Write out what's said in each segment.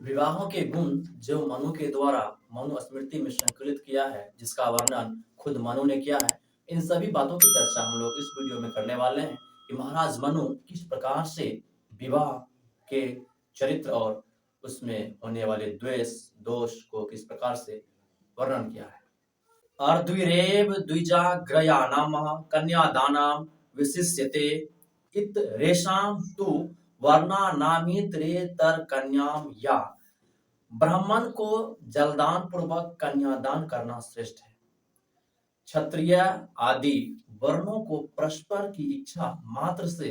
विवाहों के गुण जो मनु के द्वारा मनु स्मृति में संकलित किया है, जिसका वर्णन खुद मनु ने किया है, इन सभी बातों की चर्चा हम लोग इस वीडियो में करने वाले हैं कि महाराज मनु किस प्रकार से विवाह के चरित्र और उसमें होने वाले द्वेष दोष को किस प्रकार से वर्णन किया है। अर्द्विरेव द्विजाग्रयाणामः कन्यादानां विशिष्यते इत रेषां तु वर्णानामितरेतरकन्यां या। ब्राह्मण को जलदान पूर्वक कन्यादान करना श्रेष्ठ है। क्षत्रिय आदि वर्णों को परस्पर की इच्छा मात्र से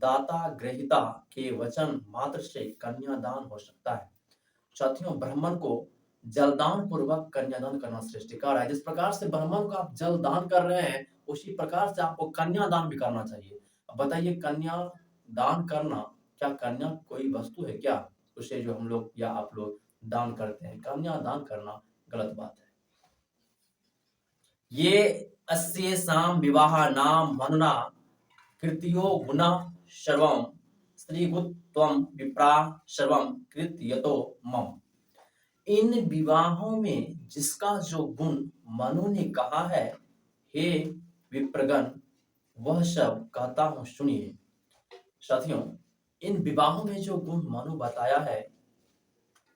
दाता ग्रहिता के वचन मात्र से कन्यादान हो सकता है। साथियों, ब्राह्मण को जलदान पूर्वक कन्यादान करना श्रेष्ठ कार्य है। जिस प्रकार से ब्राह्मण को आप जलदान कर रहे हैं, उसी प्रकार से आपको कन्यादान भी करना चाहिए। अब बताइए, कन्यादान करना, क्या कन्या कोई वस्तु है क्या, उसे जो हम लोग या आप लोग दान करते हैं? कन्यादान करना गलत बात है। ये अस्येषां विवाहानां मनुना कृत्यो गुणः सर्वं स्त्रीगुत्वं विप्रा सर्वं कृत्यतो मम। इन विवाहों में जिसका जो गुण मनु ने कहा है, हे विप्रगण, वह सब कहता हूं, सुनिए। साथियों, इन विवाहों में जो गुण मनु बताया है,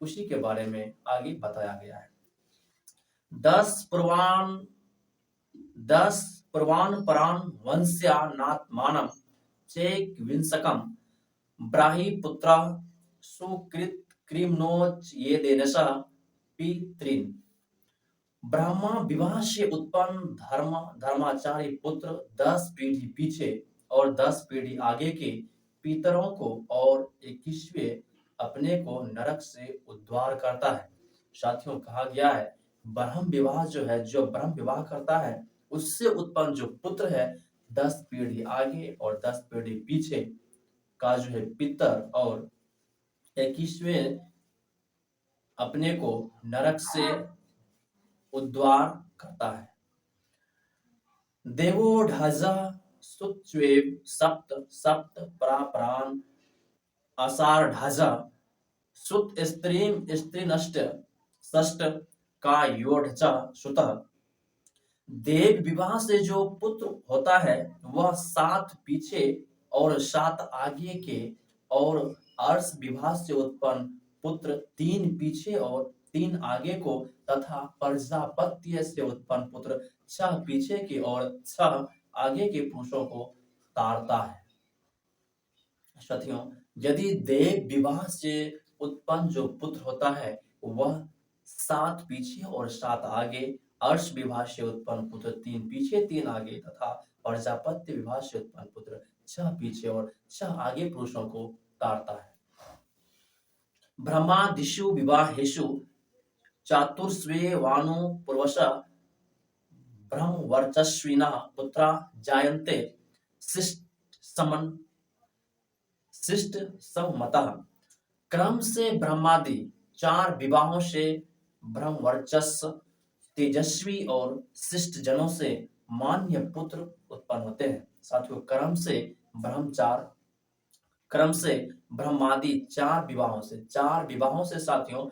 उसी के बारे में आगे बताया गया है। 10 पूर्वान् परान् वंश्यानात्मानं चैकविंशकं ब्राह्मीपुत्रः सुकृत कृम्नोच ये देनश पितृन्। ब्रह्मा विवाह से उत्पन्न धर्माचार्य पुत्र 10 पीढ़ी पीछे और 10 पीढ़ी आगे के पितरों को और 21वें अपने को नरक से उद्धार करता है। साथियों, कहा गया है ब्रह्म विवाह जो है, जो ब्रह्म विवाह करता है, उससे उत्पन्न जो पुत्र है, 10 पीढ़ी आगे और 10 पीढ़ी पीछे का जो है पितर और 21वें अपने को नरक से उद्धार करता है। देवो ढजा सुच्वेव सप्त सप्त परापरान आसार ढजा सुत स्त्रीम स्त्री नष्ट षष्ट का योढ़चा सुतः। देव विवाह से जो पुत्र होता है, वह 7 पीछे और 7 आगे के, और अर्श विवाह से उत्पन्न पुत्र 3 पीछे और 3 आगे को, तथा प्रजापत्य से उत्पन्न पुत्र 6 पीछे के और 6 आगे के पुरुषों को तारता है। साथियों, यदि देव विवाह से उत्पन्न जो पुत्र होता है, वह 7 पीछे और 7 आगे, अर्श विवाह से उत्पन्न पुत्र 3 पीछे 3 आगे, तथा प्रजापत्य विवाह से उत्पन्न पुत्र 6 पीछे और 6 आगे पुरुषों को तारता है। ब्रह्मादिषु विवाहेषु चातुर्स्वे वानु पूर्वश ब्रह्मवर्चस्विनः पुत्रा जायन्ते शिष्ट समतः। क्रम से ब्रह्मादि 4 विवाहों से ब्रह्मवर्चस्व तेजस्वी और शिष्ट जनों से मान्य पुत्र उत्पन्न होते हैं। साथियों, क्रम से ब्रह्मादि 4 विवाहों से साथियों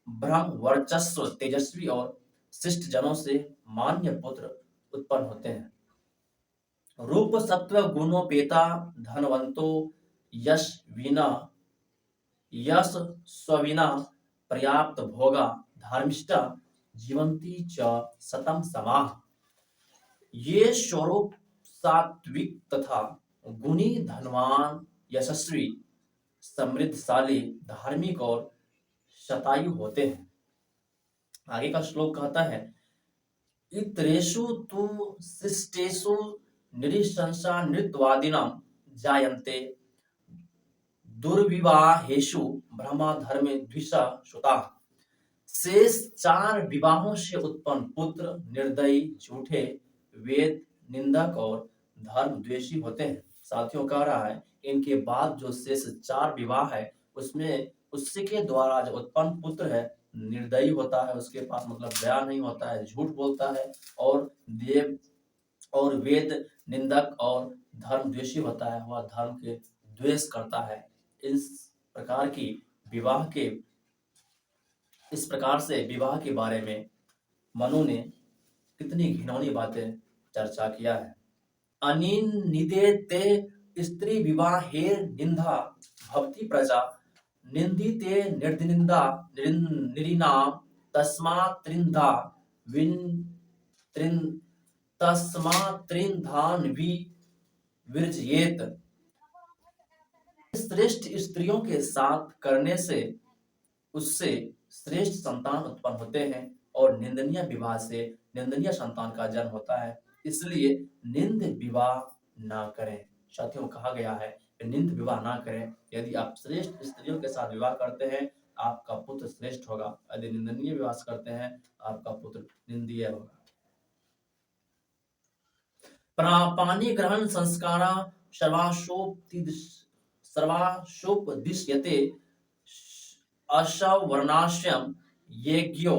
ब्रह्म वर्चस्व तेजस्वी और शिष्ट जनों से मान्य पुत्र उत्पन्न होते हैं। रूप सत्व गुणोपेता धनवंतो यश स्विना पर्याप्त भोगा धर्मिष्ठा जीवंती च सतम समाह। ये स्वरूप सात्विक तथा गुणी, धनवान, यशस्वी, समृद्धशाली, धार्मिक और शतायु होते हैं। आगे का श्लोक कहता है, इतरेषु तु शिष्टेषु निरिशंसा नृत्वादिनां जायन्ते दुर्विवाहेषु ब्रह्मधर्मे द्विषा सुताः। शेष 4 विवाहों से उत्पन्न पुत्र निर्दयी, झूठे, वेद निंदक और धर्म द्वेषी होते हैं। साथियों, कह रहा है इनके बाद जो शेष 4 विवाह है, उसमें उसके द्वारा जो उत्पन्न पुत्र है, निर्दयी होता है, उसके पास मतलब दया नहीं होता है, झूठ बोलता है, और देव और वेद निंदक और धर्म द्वेषी होता है, वह धर्म के द्वेष करता है। इस प्रकार की विवाह के इस प्रकार से विवाह के बारे में मनु ने कितनी घिनौनी बातें चर्चा किया है। अनिन निदेते स्त्री विवाहेर निंदा भवति प्रजा निंदिते निर्निंदा निरीनाम तस्मात् त्रिंधा विन त्रिन तस्मात् त्रिंधान विवर्जयेत। श्रेष्ठ स्त्रियों के साथ करने से उससे श्रेष्ठ संतान उत्पन्न होते हैं और निंदनीय विवाह से निंदनीय संतान का जन्म होता है, इसलिए निंद विवाह ना करें। साथियों, कहा गया है कि निंद विवाह ना करें। यदि आप श्रेष्ठ स्त्रियों के साथ विवाह करते हैं, आपका पुत्र श्रेष्ठ होगा। यदि निंदनीय विवाह करते हैं, आपका पुत्र निंदनीय होगा। पानी ग्रहण संस्कारा सर्वाशोपदिश्यते अशवर्णाश्यम यज्ञो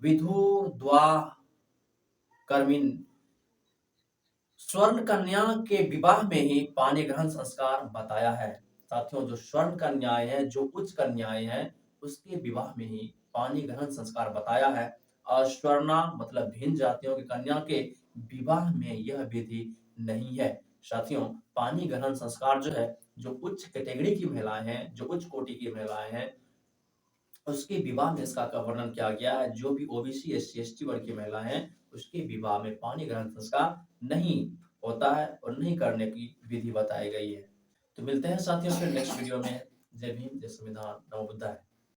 विधुर्द्वा कर्मिन। स्वर्ण कन्या के विवाह में ही पानी ग्रहण संस्कार बताया है। साथियों, जो स्वर्ण कन्याएं हैं, जो उच्च कन्याएं हैं, उसके विवाह में ही पानी ग्रहण संस्कार बताया है। अश्वर्णा मतलब भिन्न जातियों की कन्या के विवाह में यह विधि नहीं है। साथियों, पानी ग्रहण संस्कार जो है, जो उच्च कैटेगरी की महिलाएं हैं, जो उच्च कोटि की महिलाएं हैं, उसके विवाह में इसका वर्णन किया गया है। जो भी ओबीसी एससी एसटी वर्ग की महिलाएं हैं, उसके विवाह में पानी ग्रहण संस्कार नहीं होता है और नहीं करने की विधि बताई गई है। तो मिलते हैं साथियों फिर नेक्स्ट वीडियो में। जय भीम, जय संविधान, नमो बुद्धाय।